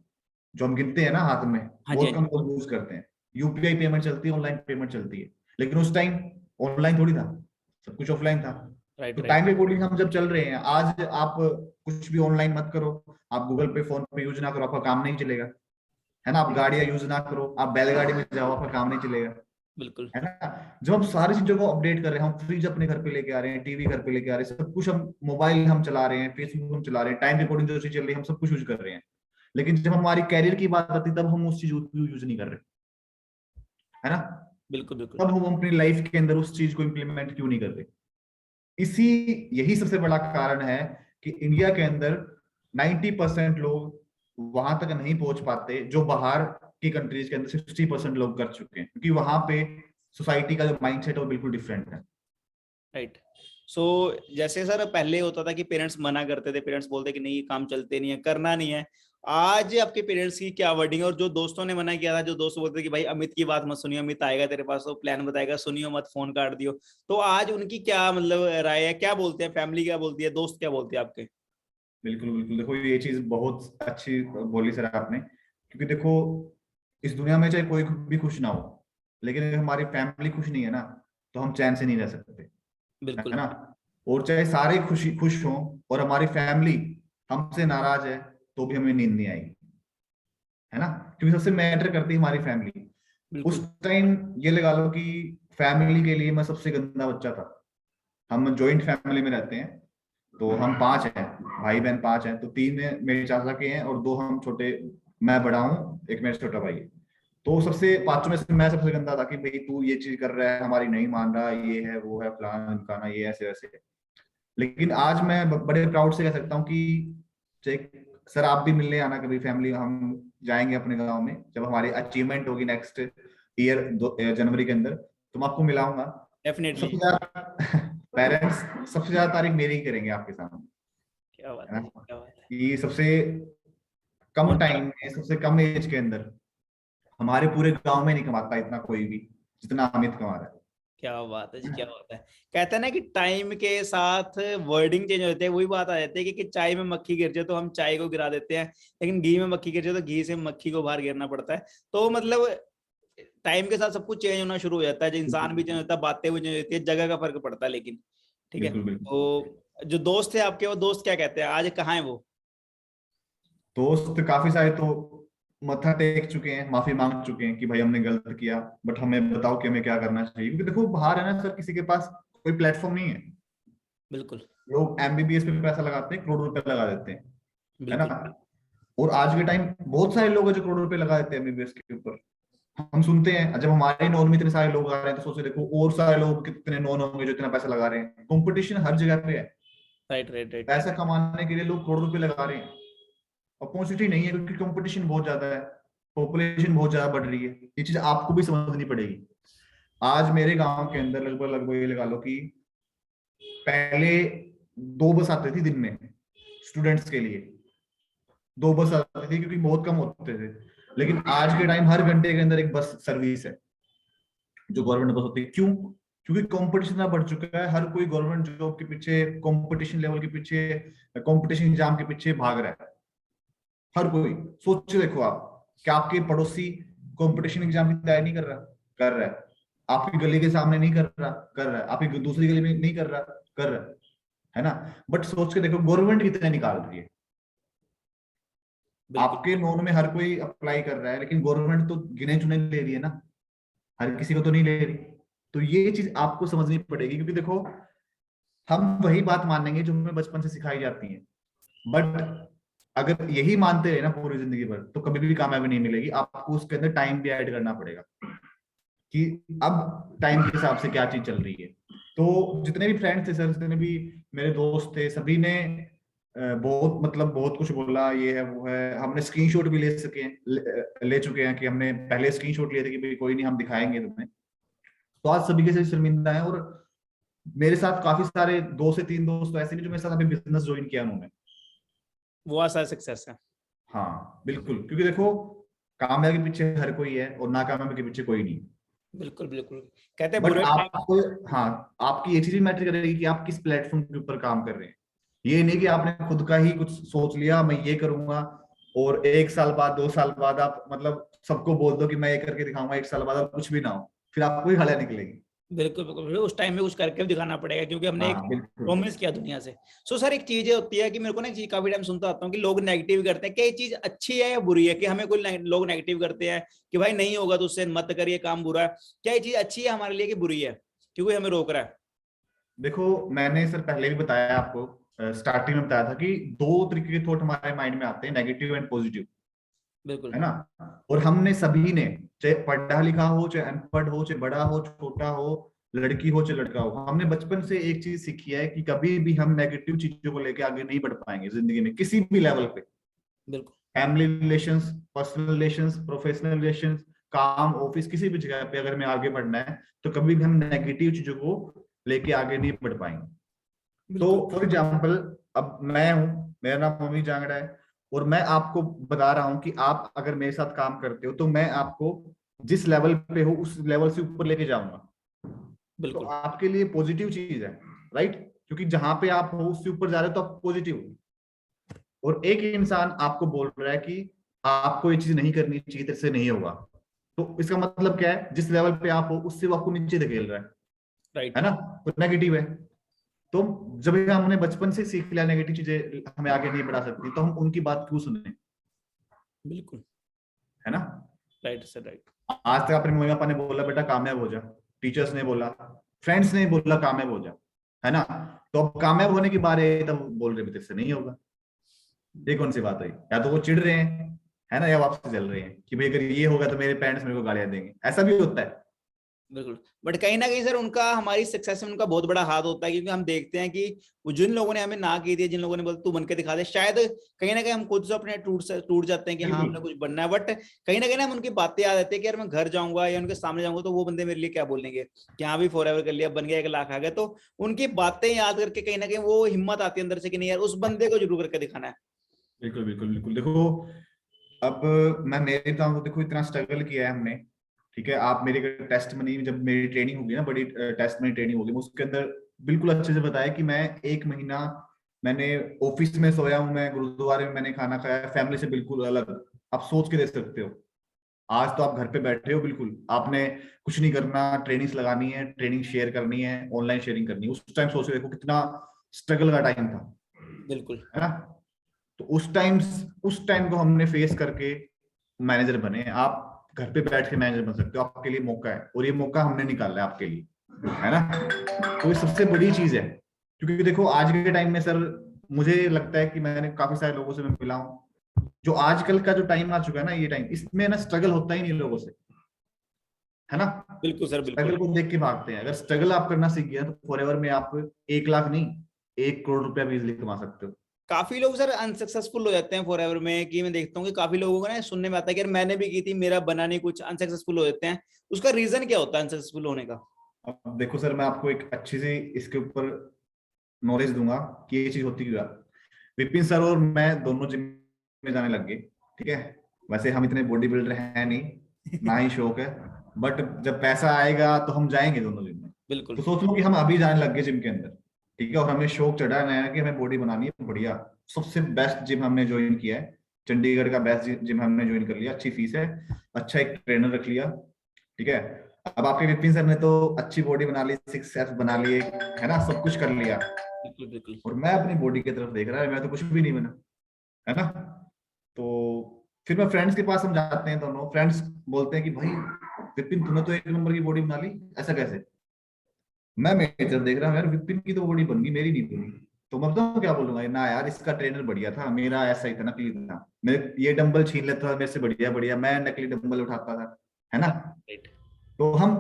जो हम गिनते हैं ना हाथ में, हाँ जी हाँ बहुत कम जी। लोग यूज करते हैं। यूपीआई पेमेंट चलती है, ऑनलाइन पेमेंट चलती है, लेकिन उस टाइम ऑनलाइन थोड़ी था, सब कुछ ऑफलाइन था। राइट तो राइट। टाइम के अकॉर्डिंग हम जब चल रहे हैं, आज आप कुछ भी ऑनलाइन मत करो, आप गूगल पे फोन पे यूज ना करो, आपका काम नहीं चलेगा, है ना। आप गाड़ियां यूज ना करो, आप बैलगाड़ी में जाओ, आपका काम नहीं चलेगा, बिल्कुल है ना। जब हम सारी चीजों को अपडेट कर रहे हैं, हम फ्रिज अपने घर पे लेके आ रहे हैं, टीवी घर पे लेके आ रहे हैं, सब कुछ हम मोबाइल हम चला रहे हैं, फेसबुक हम चला रहे हैं, टाइम के अकॉर्डिंग जो चीज चल रही है हम सब कुछ यूज कर रहे हैं। लेकिन जब हमारी कैरियर की बात आती है तब हम उस चीज को यूज नहीं कर रहे, है ना? बिल्कुल बिल्कुल। तब हम अपनी लाइफ के अंदर उस चीज को इम्प्लीमेंट क्यों नहीं करते? इसी यही सबसे बड़ा कारण है कि इंडिया के अंदर 90% लोग वहां तक नहीं पहुंच पाते जो बाहर की कंट्रीज के अंदर 60% लोग कर चुके हैं, क्योंकि वहां पे सोसाइटी का जो माइंडसेट है वो बिल्कुल डिफरेंट है। राइट। सो जैसे सर पहले होता था कि पेरेंट्स मना करते थे, पेरेंट्स बोलते कि नहीं ये काम चलते नहीं है, करना नहीं है। आज आपके पेरेंट्स की क्या वर्डिंग है? और जो दोस्तों ने मना किया था, जो दोस्त बोलते थे कि भाई अमित की बात मत सुनियो, अमित आएगा तेरे पास तो प्लान बताएगा, सुनियो मत, फोन काट दियो, तो आज उनकी क्या मतलब राय है, क्या बोलते हैं, फैमिली क्या बोलती है, दोस्त क्या बोलते हैं आपके? बिल्कुल बिल्कुल, देखो ये चीज बहुत अच्छी बोली सर आपने, क्योंकि देखो इस दुनिया में चाहे कोई भी खुश ना हो, लेकिन अगर हमारी फैमिली खुश नहीं है ना तो हम चैन से नहीं रह सकते, है बिल्कुल ना? और चाहे सारे खुशी खुश हों और हमारी फैमिली हमसे नाराज है तो भी हमें नींद नहीं आएगी, है ना? क्योंकि सबसे मैटर करती है हमारी फैमिली। उस बिल्कुल। टाइम ये लगा लो कि फैमिली के लिए मैं सबसे गंदा बच्चा था। हम जॉइंट फैमिली में रहते हैं, तो हम 5 हैं, भाई बहन 5 हैं, तो 3 मेरे चाचा के हैं और 2 हम छोटे, मैं बड़ा हूँ, एक मेरा छोटा भाई है। तो सबसे 5 में से मैं सबसे गंदा था कि भाई तू ये चीज कर रहा है, हमारी नहीं मान रहा, ये है वो है फलाना ढिमकाना, ये ऐसे वैसे। लेकिन आज मैं बड़े प्राउड से कह सकता हूँ कि चाहे सर आप भी मिलने आना कभी, फैमिली हम जाएंगे अपने गांव में, जब हमारी अचीवमेंट होगी नेक्स्ट ईयर जनवरी के अंदर, तो मैं आपको मिलाऊंगा। डेफिनेटली। सबसे ज्यादा पेरेंट्स सबसे ज्यादा तारीफ मेरी ही करेंगे आपके सामने, क्या बात है है जी, ना? क्या बात है। कि सबसे कम और टाइम में, सबसे कम एज के अंदर हमारे पूरे गांव में नहीं कमाता इतना कोई भी जितना अमित कमा रहा क्या बात है जी, क्या है। बात है। कहते हैं ना कि टाइम के साथ वर्डिंग चेंज हो जाती है, वही बात आ जाती है कि चाय में मक्खी गिर जाए तो हम चाय को गिरा देते हैं, लेकिन घी में मक्खी गिर जाए तो घी से मक्खी को बाहर गिरना पड़ता है। तो मतलब टाइम के साथ सब कुछ चेंज होना शुरू हो जाता है, जो इंसान भी चेंज होता है, बातें भी चेंज होती है, जगह का फर्क पड़ता है लेकिन। ठीक है। बिल्कुल बिल्कुल। तो जो दोस्त थे आपके, वो दोस्त क्या कहते हैं आज, कहाँ है वो? दोस्त काफी सारे तो मत्था टेक चुके हैं, माफी मांग चुके हैं कि भाई हमने गलत किया, बट हमें बताओ कि हमें क्या करना चाहिए, क्योंकि देखो बाहर है ना सर, किसी के पास कोई प्लेटफॉर्म नहीं है। बिल्कुल लोग एमबीबीएस पे पैसा लगाते हैं, करोड़ रुपए लगा देते हैं, है ना? बिल्कुल। और आज के टाइम बहुत सारे लोग हैं जो करोड़ रुपए लगा देते हैं एमबीबीएस के ऊपर। हम सुनते हैं, जब हमारे नॉन में इतने सारे लोग आ रहे हैं तो सोचे देखो और सारे लोग कितने नॉन होंगे जो इतना पैसा लगा रहे हैं। कंपटीशन हर जगह पे है, राइट राइट राइट। पैसा कमाने के लिए लोग करोड़ रुपए लगा रहे हैं। अपॉर्चुनिटी नहीं है क्योंकि कंपटीशन बहुत ज्यादा है, पॉपुलेशन बहुत ज्यादा बढ़ रही है। ये चीज आपको भी समझनी पड़ेगी। आज मेरे गांव के अंदर लगभग लगभग ये लगा लो कि पहले 2 बस आती थी दिन में स्टूडेंट्स के लिए, 2 बस आती थी क्योंकि बहुत कम होते थे। लेकिन आज के टाइम हर घंटे के अंदर एक बस सर्विस है जो गवर्नमेंट बस होती है। क्यों? क्योंकि कंपटीशन इतना बढ़ चुका है, हर कोई गवर्नमेंट जॉब के पीछे, कंपटीशन लेवल के पीछे, कंपटीशन एग्जाम के पीछे भाग रहा है। हर कोई सोच के देखो आप, क्या आपके पड़ोसी कंपटीशन एग्जाम की तैयारी नहीं कर रहा? कर रहा है। आपकी गली के सामने नहीं कर रहा? कर रहा है। आपकी दूसरी गली में नहीं कर रहा? कर रहा है ना? बट सोच के देखो गवर्नमेंट कितने निकाल रही है। बिल्कुल आपके नोन में हर कोई अप्लाई कर रहा है, लेकिन गवर्नमेंट तो गिने चुने ले रही है ना, हर किसी को तो नहीं ले रही। तो ये चीज आपको समझनी पड़ेगी, क्योंकि देखो हम वही बात मानेंगे जो हमें बचपन से सिखाई जाती है, बट अगर यही मानते रहे ना पूरी जिंदगी भर तो कभी भी कामयाबी नहीं मिलेगी। आपको उसके अंदर टाइम भी ऐड करना पड़ेगा कि अब टाइम के हिसाब से क्या चीज चल रही है। तो जितने भी फ्रेंड्स थे सर, जितने भी मेरे दोस्त थे, सभी ने बहुत मतलब बहुत कुछ बोला, ये है वो है। हमने स्क्रीनशॉट भी ले चुके हैं कि हमने पहले स्क्रीनशॉट लिए थे कि भाई कोई नहीं हम दिखाएंगे तुम्हें। तो आज सभी के से शर्मिंदा है। और मेरे साथ काफी सारे 2 से 3 दोस्त तो ऐसे भी जो मेरे साथ अभी बिजनेस ज्वाइन किया उन्होंने। वो आसा सक्सेस है। हाँ बिल्कुल, क्योंकि देखो कामयाबी के पीछे हर कोई है और नाकामयाबी के पीछे कोई नहीं। बिल्कुल बिल्कुल। कहते हैं बट बुरे टाइम। आपको, हाँ, आपकी ये चीज भी मैटर करेगी कि आप किस प्लेटफॉर्म के ऊपर काम कर रहे हैं। ये नहीं कि आपने खुद का ही कुछ सोच लिया मैं ये करूंगा, और 1 साल बाद 2 साल बाद आप मतलब सबको बोल दो कि मैं ये करके दिखाऊंगा, 1 साल बाद आप कुछ भी ना हो, फिर आपको ही हला निकलेगी। बिल्कुल बिल्कुल, उस टाइम में कुछ करके भी दिखाना पड़ेगा, क्योंकि हमने एक हाँ बिल्कुल। प्रोमिस किया दुनिया से। सो सर एक चीज ये होती है कि मेरे को ना एक चीज काफी टाइम सुनता आता हूँ कि लोग नेगेटिव करते हैं, क्या ये चीज अच्छी है या बुरी है? कि हमें कोई लोग नेगेटिव करते हैं कि भाई नहीं होगा तो उससे मत करिए, काम बुरा है, क्या ये चीज अच्छी है हमारे लिए कि बुरी है, क्योंकि हमें रोक रहा है? देखो मैंने सर पहले भी बताया आपको, स्टार्टिंग में बताया था कि 2 तरीके के थॉट हमारे माइंड में आते हैं, नेगेटिव एंड पॉजिटिव। बिल्कुल है ना। और हमने सभी ने, चाहे पढ़ा लिखा हो, चाहे अनपढ़ हो, चाहे बड़ा हो, छोटा हो, लड़की हो चाहे लड़का हो, हमने बचपन से एक चीज सीखी है कि कभी भी हम नेगेटिव चीजों को लेके आगे नहीं बढ़ पाएंगे जिंदगी में, किसी भी लेवल पे। बिल्कुल family relations, personal relations, professional relations, काम, ऑफिस, किसी भी जगह पे अगर हमें आगे बढ़ना है तो कभी भी हम नेगेटिव चीजों को लेके आगे नहीं बढ़ पाएंगे। तो बिल्कुल फॉर एग्जाम्पल, अब मैं हूं, मेरा नाम मम्मी जांगड़ा है, और मैं आपको बता रहा हूं कि आप अगर मेरे साथ काम करते हो तो मैं आपको जिस लेवल पे हो उस लेवल से ऊपर लेके जाऊंगा। तो बिल्कुल आपके लिए पॉजिटिव चीज है, राइट, क्योंकि जहां पे आप हो उससे ऊपर जा रहे हो तो आप पॉजिटिव हो। और एक इंसान आपको बोल रहा है कि आपको ये चीज नहीं करनी चाहिए, तेरे से नहीं होगा, तो इसका मतलब क्या है, जिस लेवल पे आप हो उससे वो आपको नीचे धकेल रहा राइट। है ना, तो नेगेटिव है। तो जब हमने बचपन से सीख लिया नेगेटिव चीजें हमें आगे नहीं बढ़ा सकती, तो हम उनकी बात क्यों सुने, बिल्कुल है ना। Right sir, right. आज तक अपने मम्मी पापा ने बोला बेटा कामयाब हो जा, टीचर्स ने बोला, फ्रेंड्स ने बोला कामयाब हो जा, है ना। तो अब कामयाब होने की बात है तब बोल रहे तेरे से नहीं होगा। ये कौन सी बात हुई, या तो वो चिढ़ रहे हैं, है ना, या वापस चल रहे हैं कि भाई अगर ये होगा तो मेरे पेरेंट्स मेरे को गालियां देंगे, ऐसा भी होता है। बिल्कुल। बट कहीं ना कहीं सर उनका हमारी सक्सेस में उनका बहुत बड़ा हाथ होता है, क्योंकि हम देखते हैं कि वो जिन लोगों ने हमें ना की थी, जिन लोगों ने बोला तू बन के दिखा दे, शायद कहीं ना कहीं हम खुद से अपने टूट जाते हैं कि हाँ बिल्कुल हमने कुछ बनना है। बट कहीं ना कहीं हम उनकी बातें याद आती है कि यार मैं घर जाऊंगा या उनके सामने जाऊंगा तो वो बंदे मेरे लिए क्या बोलेंगे कि हाँ भी फॉरएवर कर लिया, बन गया, 1 लाख आ गया। तो उनकी बातें याद करके कहीं ना कहीं वो हिम्मत आती है अंदर से कि नहीं यार उस बंदे को जरूर करके दिखाना है। बिल्कुल बिल्कुल बिल्कुल। देखो अब मैं मेरे बताऊं तो देखो इतना स्ट्रगल किया है हमने, ठीक है। आप मेरी टेस्ट मनी, जब मेरी ट्रेनिंग होगी ना, बड़ी टेस्ट मनी ट्रेनिंग होगी, मैं उसके अंदर बिल्कुल अच्छे से बताया कि मैं 1 महीना मैंने ऑफिस में सोया हूँ, मैं गुरुद्वारे में मैंने खाना खाया, फैमिली से बिल्कुल अलग। आप सोच के देख सकते हो, आज तो आप घर पे बैठे हो, बिल्कुल आपने कुछ नहीं करना, ट्रेनिंग्स लगानी है, ट्रेनिंग शेयर करनी है, ऑनलाइन शेयरिंग करनी है। उस टाइम सोच के देखो कितना स्ट्रगल का टाइम था, बिल्कुल है ना। तो उस टाइम को हमने फेस करके मैनेजर बने। आप घर पे बैठ के मैनेजर बन सकते हो, आपके लिए मौका है, और ये मौका हमने निकाला है आपके लिए, है ना। तो ये सबसे बड़ी चीज है, क्योंकि देखो आज के टाइम में सर मुझे लगता है कि मैंने काफी सारे लोगों से मैं मिला हूँ, जो आजकल का जो टाइम आ चुका है ना, ये टाइम, इसमें ना स्ट्रगल होता ही नहीं लोगों से, है ना। बिल्कुल सर, स्ट्रगल बिल्कुल। को देख के भागते हैं। अगर स्ट्रगल आप करना सीख गया तो फॉरएवर में आप 1 लाख नहीं, 1 करोड़ रुपया भी इजिली कमा सकते हो। काफी लोग सर अनसक्सेसफुल हो जाते हैं फॉरएवर में, कि मैं देखता हूँ कि काफी लोगों को ना सुनने में आता है कि यार मैंने भी की थी, मेरा बना नहीं कुछ, अनसक्सेसफुल हो जाते हैं। उसका रीजन क्या होता है अनसक्सेसफुल होने का? अब देखो सर, मैं आपको एक अच्छी सी इसके ऊपर नॉलेज दूंगा कि ये चीज होती क्यों है। विपिन सर और मैं दोनों जिम में जाने लग गए, ठीक है। वैसे हम इतने बॉडी बिल्डर हैं नहीं, ना ही शौक है, बट जब पैसा आएगा तो हम जाएंगे दोनों जिम में। बिल्कुल तो सोच लो कि हम अभी जाने लग गए जिम के अंदर, ठीक है, और हमें शौक चढ़ा है कि हमें बॉडी बनानी है बढ़िया। सबसे बेस्ट जिम हमने ज्वाइन किया है, चंडीगढ़ का बेस्ट जिम हमने ज्वाइन कर लिया, अच्छी फीस है, अच्छा एक ट्रेनर रख लिया, ठीक है। अब आपके विपिन सर ने तो अच्छी बॉडी बना ली, 6 एब्स बना लिए, है ना, सब कुछ कर लिया, बिल्कुल बिल्कुल। और मैं अपनी बॉडी की तरफ देख रहा है, मैं तो कुछ भी नहीं बना, है ना। तो फिर मैं फ्रेंड्स के पास हम जाते हैं, दोनों फ्रेंड्स बोलते हैं कि भाई विपिन तूने तो 1 नंबर की बॉडी बना ली, ऐसा कैसे। मैं मेरी तरफ देख रहा हूँ, यार विपिन की तो बॉडी बन गई, मेरी नहीं बनी। तो मैं बताऊँ क्या बोलूंगा, ना यार इसका ट्रेनर बढ़िया था, मेरा ऐसा ही था, नकली था। मेरे ये डंबल छीन लेता था मेरे से, बढ़िया बढ़िया मैं नकली डंबल उठाता था, है ना। राइट। तो हम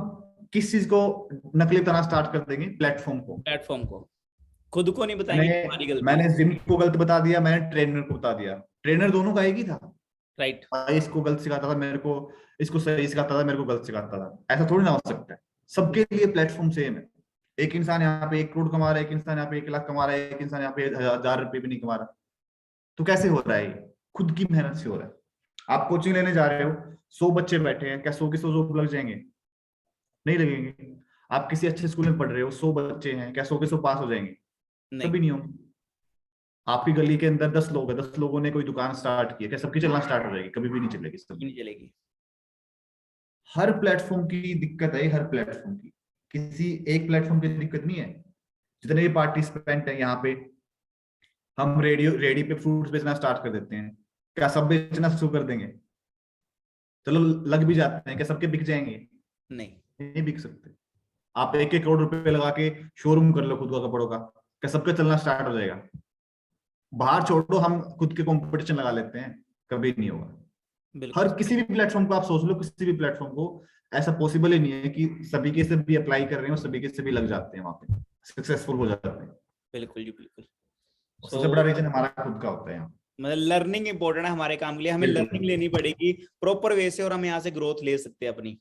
किस चीज को नकली बनाना स्टार्ट कर देंगे, प्लेटफॉर्म को। प्लेटफॉर्म को, खुद को नहीं मैंने बताएंगे कि हमारी गलती है। मैंने जिम को गलत बता दिया, मैंने ट्रेनर को बता दिया, ट्रेनर दोनों का एक ही था। राइट। भाई इसको गलत सिखाता था मेरे को, इसको सही सिखाता था मेरे को गलत सिखाता था, ऐसा थोड़ी ना हो सकता है। सबके लिए प्लेटफॉर्म सेम है। एक इंसान यहाँ पे 1 करोड़ कमा रहा है, एक इंसान यहाँ पे 1 लाख कमा रहा है, एक इंसान यहाँ पे 1000 रुपये भी नहीं कमा रहा। तो कैसे हो रहा है ये? खुद की मेहनत से हो रहा है। आप कोचिंग लेने जा रहे हो, 100 बच्चे बैठे हैं, क्या 100 के 100 जॉब लग जाएंगे? नहीं लगेंगे। आप किसी अच्छे स्कूल में पढ़ रहे हो, 100 बच्चे हैं, क्या 100 के 100 पास हो जाएंगे? नहीं, कभी नहीं होंगे। आपकी गली के अंदर 10 लोग हैं, 10 लोगों ने कोई दुकान स्टार्ट की है, क्या सबकी चलना स्टार्ट हो जाएगी? कभी भी नहीं चलेगी सब। नहीं चलेगी। हर प्लेटफॉर्म की दिक्कत है, हर प्लेटफॉर्म की, किसी एक प्लेटफॉर्म की दिक्कत नहीं है। जितने भी पार्टिसिपेंट है यहाँ पे, हम रेडी पे फ्रूट्स बेचना स्टार्ट कर देते हैं, क्या सब बेचना शुरू कर देंगे? चलो लग भी जाते हैं, क्या सबके बिक जाएंगे? नहीं। नहीं बिक सकते। आप 1 1 करोड़ रुपए लगा के शोरूम कर लो खुद का कपड़ों का, क्या सबका चलना स्टार्ट हो जाएगा? बाहर छोड़ो, हम खुद के कंपटीशन लगा लेते हैं, कभी नहीं होगा। बिल्कुल हर किसी भी प्लेटफॉर्म को आप सोच लो, किसी भी प्लेटफॉर्म को, ऐसा पॉसिबल ही नहीं है कि सभी के से भी अप्लाई कर रहे हैं और सभी के से भी लग जाते हैं, वहां पे सक्सेसफुल हो जाते हैं। बिल्कुल जी बिल्कुल। और सो सबसे बड़ा रीजन हमारा खुद का होता है यहाँ। मतलब लर्निंग इंपॉर्टेंट है हमारे काम के लिए, हमें बिल्कुल लर्निंग लेनी पड़ेगी प्रॉपर वे से और हम यहाँ से ग्रोथ ले सकते हैं अपनी।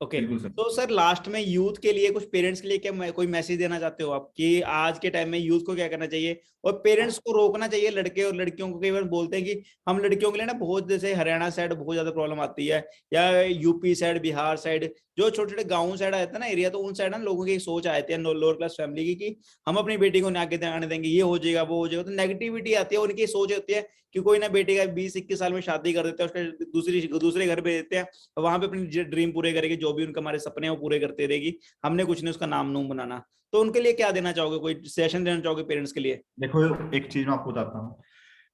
ओके। बिल्कुल सर। तो सर लास्ट में यूथ के लिए, कुछ पेरेंट्स के लिए क्या कोई मैसेज देना चाहते हो आप कि आज के टाइम में यूथ को क्या करना चाहिए, और पेरेंट्स को रोकना चाहिए लड़के और लड़कियों को? कई बार बोलते हैं कि हम लड़कियों के लिए ना बहुत, जैसे हरियाणा साइड बहुत ज्यादा प्रॉब्लम आती है, या यूपी साइड, बिहार साइड, जो छोटे छोटे गाँव साइड आते हैं ना एरिया, तो उन साइड ना लोगों की सोच आती है लोअर क्लास फैमिली की कि हम अपनी बेटी को ना आगे आने देंगे, ये हो जाएगा वो हो जाएगा, तो नेगेटिविटी आती है, उनकी सोच होती है कि कोई ना बेटी का 20-21 साल में शादी कर देते हैं, उसके दूसरे घर भेज देते हैं, वहां पे अपनी ड्रीम पूरे करेगी, जो भी उनके हमारे सपने हैं वो पूरे करते रहेगी, हमने कुछ नहीं उसका नाम नूम बनाना। तो उनके लिए क्या देना चाहोगे, कोई सेशन देना चाहोगे पेरेंट्स के लिए? देखो एक चीज मैं आपको बताता हूँ,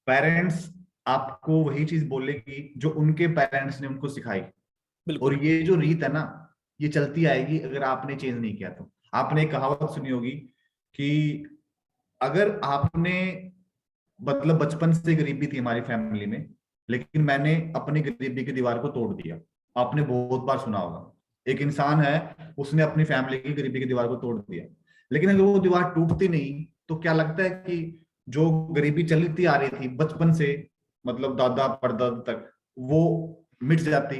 पेरेंट्स आपको वही चीज बोलेगी जो उनके पेरेंट्स ने उनको सिखाई। और बिल्कुल ये जो रीत है ना, ये चलती आएगी अगर आपने चेंज नहीं किया तो। आपने एक कहावत सुनी होगी कि अगर आपने, मतलब बचपन से गरीबी थी हमारी फैमिली में, लेकिन मैंने अपनी गरीबी की दीवार को तोड़ दिया। आपने बहुत बार सुना होगा, एक इंसान है, उसने अपनी फैमिली की गरीबी की दीवार को तोड़ दिया, लेकिन अगर वो दीवार टूटती नहीं तो क्या लगता है कि जो गरीबी चलती आ रही थी बचपन से, मतलब दादा परदादा तक, वो मिट जाती?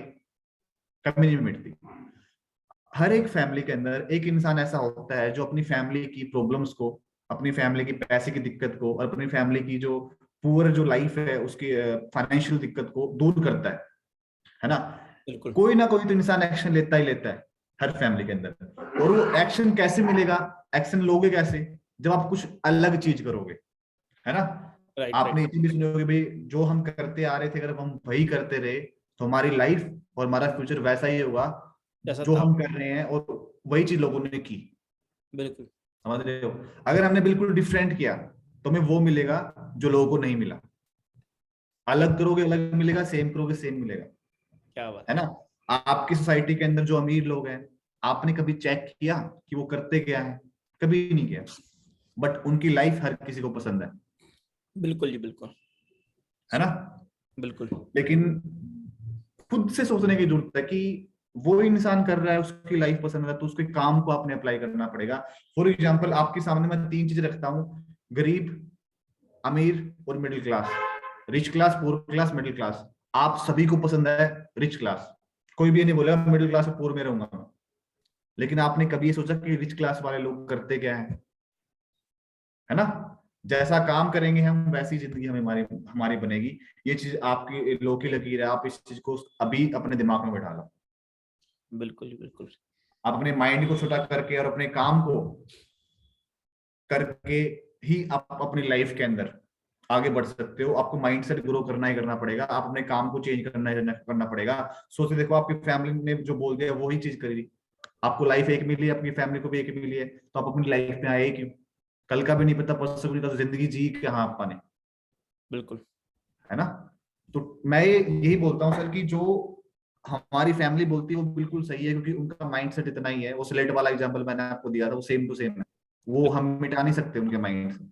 कभी नहीं मिटती। हर एक फैमिली के अंदर एक इंसान ऐसा होता है जो अपनी फैमिली की प्रॉब्लम्स को, अपनी फैमिली की पैसे की दिक्कत को, और अपनी फैमिली की जो पुअर जो लाइफ है उसकी फाइनेंशियल दिक्कत को दूर करता है ना? बिल्कुल कोई ना कोई तो इंसान एक्शन लेता ही लेता है हर फैमिली के अंदर। और वो एक्शन कैसे मिलेगा, एक्शन लोगे कैसे? जब आप कुछ अलग चीज करोगे, है ना? Right right. आपने ये भी सुनी होगी भाई, जो हम करते आ रहे थे अगर हम वही करते रहे तो हमारी लाइफ और हमारा फ्यूचर वैसा ही होगा जैसा जो था। हम कर रहे हैं, और वही चीज लोगों ने की। बिल्कुल समझ रहे हो? अगर हमने बिल्कुल डिफरेंट किया तो हमें वो मिलेगा जो लोगों को नहीं मिला। अलग करोगे अलग मिलेगा, सेम करोगे सेम मिलेगा, क्या बात है है। ना? आपकी सोसाइटी के अंदर जो अमीर लोग हैं, आपने कभी चेक किया कि वो करते क्या है? कभी नहीं किया, बट उनकी लाइफ हर किसी को पसंद बिल्कुल जी बिल्कुल। है ना? बिल्कुल लेकिन खुद से सोचने की जरूरत है कि वो इंसान कर रहा है, उसकी लाइफ पसंद है, तो उसके काम को आपने अप्लाई करना पड़ेगा। फॉर एग्जाम्पल, आपके सामने मैं तीन चीजें रखता हूँ: गरीब, अमीर और middle class. Rich class, poor class, middle class. आप सभी को पसंद है रिच क्लास, कोई भी ये नहीं बोलेगा मिडिल क्लास और पुअर में रहूंगा मैं। लेकिन आपने कभी ये सोचा कि रिच क्लास वाले लोग करते क्या है ना? जैसा काम करेंगे हम, वैसी जिंदगी हमें हमारी हमारी बनेगी। ये चीज आपकी लोकी लकीर है, आप इस चीज को अभी अपने दिमाग में बैठा लो। बिल्कुल जी बिल्कुल। आप अपने माइंड को छोटा करके और अपने काम को करके ही आप अपनी लाइफ के अंदर आगे बढ़ सकते हो। आपको माइंडसेट ग्रो करना ही करना पड़ेगा, आप अपने काम को चेंज करना पड़ेगा। सोचे देखो, आपकी फैमिली ने जो बोल दिया वही चीज करी, आपको लाइफ एक मिली, अपनी फैमिली को भी एक मिली है, तो आप अपनी लाइफ में आए क्यों? कल का भी नहीं पता, परसों को नहीं पता, तो जिंदगी जी कहाँ आपने, बिल्कुल है ना? तो मैं यही बोलता हूँ सर कि जो हमारी फैमिली बोलती है वो बिल्कुल सही है, क्योंकि उनका माइंडसेट इतना ही है। वो स्लेट वाला एग्जांपल मैंने आपको दिया था, वो सेम टू सेम है। वो हम मिटा नहीं सकते उनके माइंड से,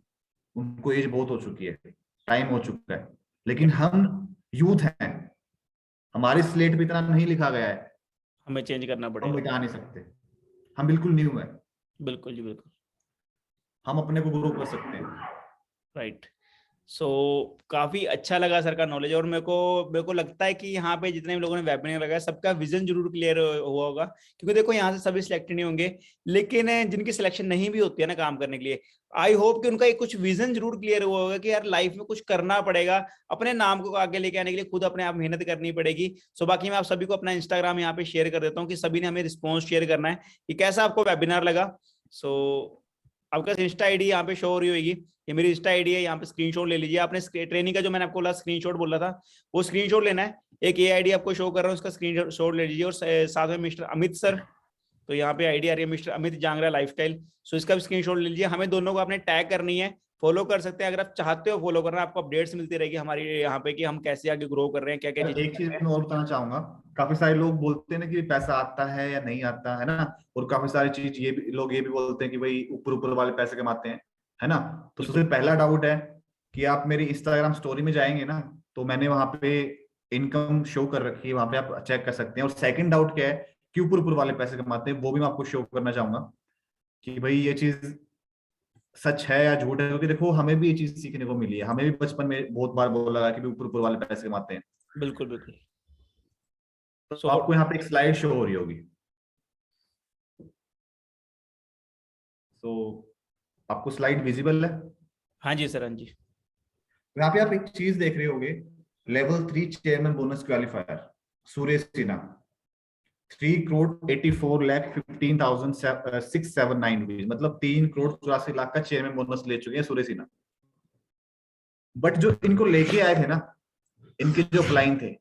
उनको एज बहुत हो चुकी है, टाइम हो चुका है। लेकिन हम यूथ हैं, हमारी स्लेट पे इतना नहीं लिखा गया है, हमें चेंज करना हम पड़ेगा। मिटा नहीं सकते। हम बिल्कुल न्यू है, बिल्कुल जी बिल्कुल। हम अपने को ग्रो कर सकते हैं। राइट। सो काफी अच्छा लगा सर का नॉलेज, और मेरे को लगता है कि यहाँ पे जितने भी लोगों ने वेबिनार लगाया सबका विजन जरूर क्लियर हुआ होगा, क्योंकि देखो यहाँ से सभी सिलेक्टेड नहीं होंगे, लेकिन जिनकी सिलेक्शन नहीं भी होती है ना काम करने के लिए, आई होप कि उनका एक कुछ विजन जरूर क्लियर हुआ होगा कि यार लाइफ में कुछ करना पड़ेगा, अपने नाम को आगे लेके आने के लिए खुद अपने आप मेहनत करनी पड़ेगी। सो बाकी मैं आप सभी को अपना इंस्टाग्राम यहाँ पे शेयर कर देता हूँ कि सभी ने हमें रिस्पॉन्स शेयर करना है कि कैसा आपको वेबिनार लगा। सो आपका इंस्टा आईडी यहाँ पे शो हो रही होगी, ये मेरी इंस्टा आईडी है, यहाँ पे स्क्रीनशॉट ले लीजिए। आपने ट्रेनिंग का जो मैंने आपको बोला स्क्रीनशॉट बोला था, वो स्क्रीनशॉट लेना है। एक ये आईडी आपको शो कर रहा हूँ, उसका स्क्रीनशॉट ले लीजिए, और साथ में मिस्टर अमित सर, तो यहाँ पे आईडी आ रही है मिस्टर अमित जांगरा लाइफस्टाइल, सो इसका भी स्क्रीनशॉट ले लीजिए। हमें दोनों को आपने टैग करनी है, फॉलो कर सकते हैं अगर आप चाहते हो फॉलो करना, आपको अपडेट्स मिलती रहेगी हमारी यहाँ पे कि हम कैसे आगे ग्रो कर रहे हैं, क्या क्या पर चीजें एक कर चीज रहे हैं। मैं और बताना चाहूंगा, काफी सारे लोग बोलते हैं ना कि पैसा आता है या नहीं आता, है ना? और काफी सारी चीज ये भी लोग ये भी बोलते हैं कि भाई ऊपर ऊपर वाले पैसे कमाते हैं, है ना? तो बिल्कुल सबसे पहला डाउट है कि आप मेरी इंस्टाग्राम स्टोरी में जाएंगे ना, तो मैंने वहां पे इनकम शो कर रखी है, वहां पे आप चेक कर सकते हैं। और सेकंड डाउट क्या है कि ऊपर वाले पैसे कमाते हैं, वो भी मैं आपको शो करना चाहूंगा कि भाई ये चीज सच है या झूठ है। क्योंकि देखो हमें भी ये चीज सीखने को मिली है, हमें भी बचपन में बहुत बार बोला गया कि ऊपर वाले पैसे कमाते हैं। बिल्कुल बिल्कुल। तो सो आपको यहाँ पे एक स्लाइड शो हो रही होगी, तो आपको स्लाइड विजिबल है? हाँ जी सर, हाँ जी। यहाँ पे आप एक चीज देख रहे होगे, level 3 chairman bonus qualifier, Suresh Sinha, 3,84,15,679 rupees, मतलब 3,84,00,000 का चेयरमैन बोनस ले चुके हैं सुरेश सिन्हा। बट जो इनको लेके आए थे ना, इनके जो क्लाइंट थे,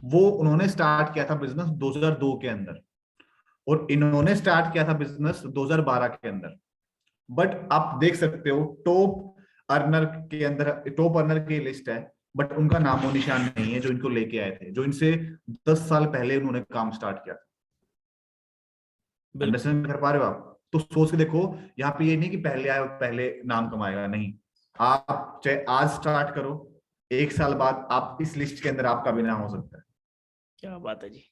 वो उन्होंने स्टार्ट किया था बिजनेस 2002 के अंदर, और इन्होंने स्टार्ट किया था बिजनेस 2012 के अंदर। बट आप देख सकते हो टॉप अर्नर के अंदर, टॉप अर्नर की लिस्ट है, बट उनका नामो निशान नहीं है जो इनको लेके आए थे, जो इनसे 10 साल पहले उन्होंने काम स्टार्ट किया था। बिल्कुल अंडरस्टैंड कर पा रहे हो आप? तो सोच के देखो, यहाँ पे ये नहीं कि पहले आए पहले नाम कमाएगा, नहीं। आप चाहे आज स्टार्ट करो, 1 साल बाद आप इस लिस्ट के अंदर आपका भी नाम हो सकता है। क्या बात है जी।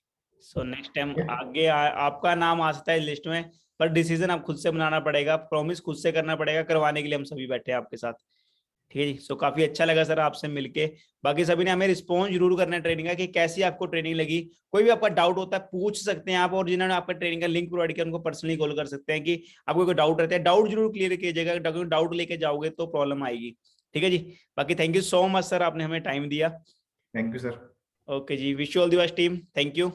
सो नेक्स्ट टाइम आगे आपका नाम आ सकता है लिस्ट में, पर डिसीजन आप खुद से बनाना पड़ेगा, प्रॉमिस खुद से करना पड़ेगा, करवाने के लिए हम सभी बैठे हैं आपके साथ। ठीक है जी। सो काफी अच्छा लगा सर आपसे मिलके। बाकी सभी ने हमें रिस्पॉन्स जरूर करना है ट्रेनिंग का कि कैसी आपको ट्रेनिंग लगी। कोई भी आपका डाउट होता है पूछ सकते हैं आप, और जिन्होंने आपका ट्रेनिंग का लिंक प्रोवाइड किया उनको पर्सनली कॉल कर सकते हैं कि आपको कोई डाउट रहता है, डाउट जरूर क्लियर कीजिएगा। डाउट लेके जाओगे तो प्रॉब्लम आएगी। ठीक है जी। बाकी thank you so much sir, आपने हमें टाइम दिया। Thank you sir. ओके जी, wish you all the best team, thank you.